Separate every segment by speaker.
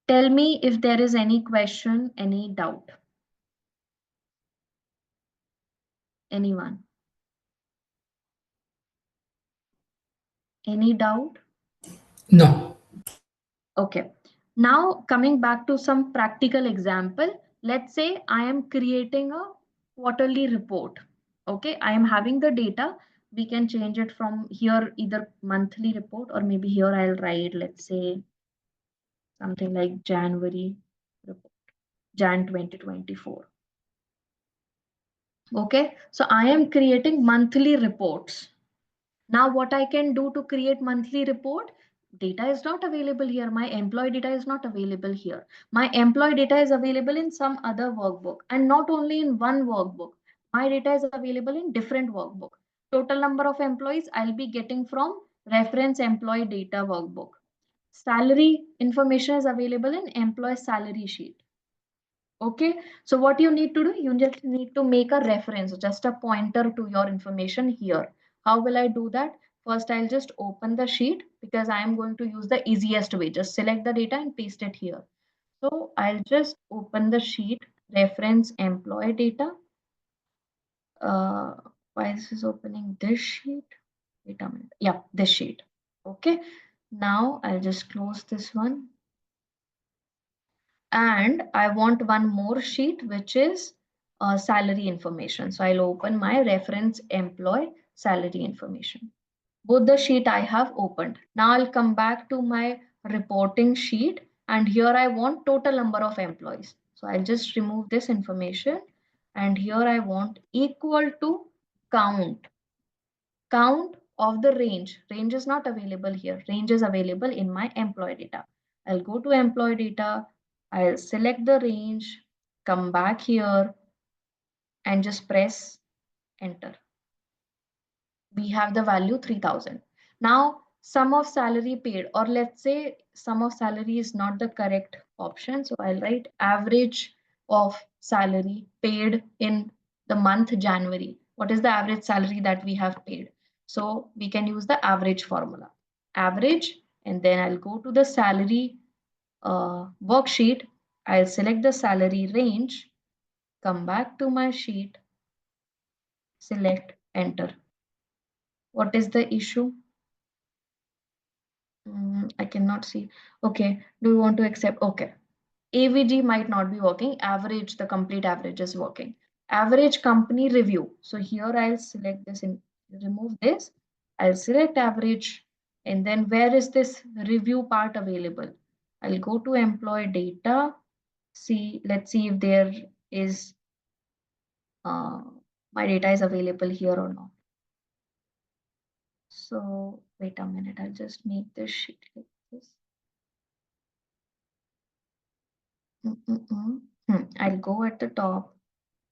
Speaker 1: Tell me if there is any question, any doubt. Anyone? Any doubt?
Speaker 2: No.
Speaker 1: Okay. Now coming back to some practical example, let's say I am creating a quarterly report. Okay, I am having the data. We can change it from here, either monthly report, or maybe here I'll write, let's say something like January report, Jan 2024. Okay, so I am creating monthly reports. Now what I can do to create monthly report, data is not available here. My employee data is not available here. My employee data is available in some other workbook, and not only in one workbook. My data is available in different workbook. Total number of employees I'll be getting from reference employee data workbook. Salary information is available in employee salary sheet. Okay, so what you need to do, you just need to make a reference, just a pointer to your information here. How will I do that? First, I'll just open the sheet because I am going to use the easiest way. Just select the data and paste it here. So I'll just open the sheet, reference employee data. Why this is opening this sheet? Wait a minute. Yeah, this sheet. Okay, now I'll just close this one. And I want one more sheet, which is salary information. So I'll open my reference employee salary information. Both the sheet I have opened. Now I'll come back to my reporting sheet, and here I want total number of employees. So I'll just remove this information, and here I want equal to count. Count of the range. Range is not available here. Range is available in my employee data. I'll go to employee data. I'll select the range, come back here, and just press enter. We have the value 3000. Now, sum of salary paid, or let's say sum of salary is not the correct option. So I'll write average of salary paid in the month January. What is the average salary that we have paid? So we can use the average formula. Average, and then I'll go to the salary worksheet. I'll select the salary range, come back to my sheet, select enter. What is the issue? I cannot see. Okay, do you want to accept? Okay. AVG might not be working. Average, the complete average is working. Average company review. So here I'll select this and remove this. I'll select average. And then where is this review part available? I'll go to employee data. Let's see if there is my data is available here or not. So wait a minute, I'll just make this sheet like this. I'll go at the top,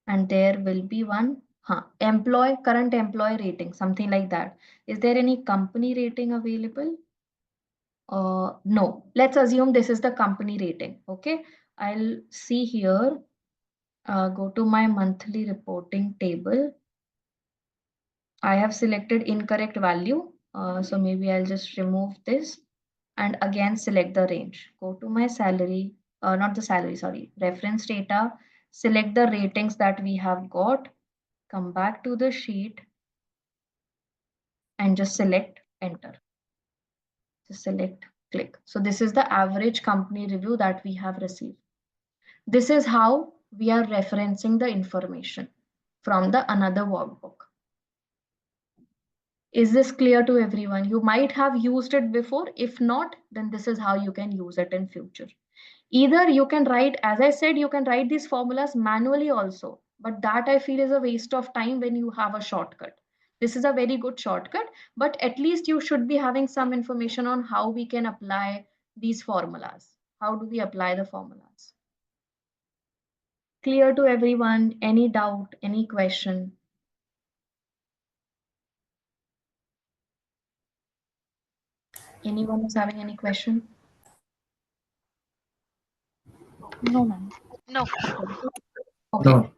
Speaker 1: and there will be one current employee rating, something like that. Is there any company rating available? No. Let's assume this is the company rating. Okay, I'll see here. Go to my monthly reporting table. I have selected incorrect value. So maybe I'll just remove this and again select the range. Go to my salary, not the salary, sorry, reference data, select the ratings that we have got, come back to the sheet and just select enter. Just select click. So this is the average company review that we have received. This is how we are referencing the information from the another workbook. Is this clear to everyone? You might have used it before. If not, then this is how you can use it in future. Either you can write, as I said, you can write these formulas manually also, but that I feel is a waste of time when you have a shortcut. This is a very good shortcut, but at least you should be having some information on how we can apply these formulas. How do we apply the formulas? Clear to everyone? Any doubt, any question? Anyone is having any question?
Speaker 3: No, ma'am.
Speaker 4: No.
Speaker 1: Okay.
Speaker 2: No.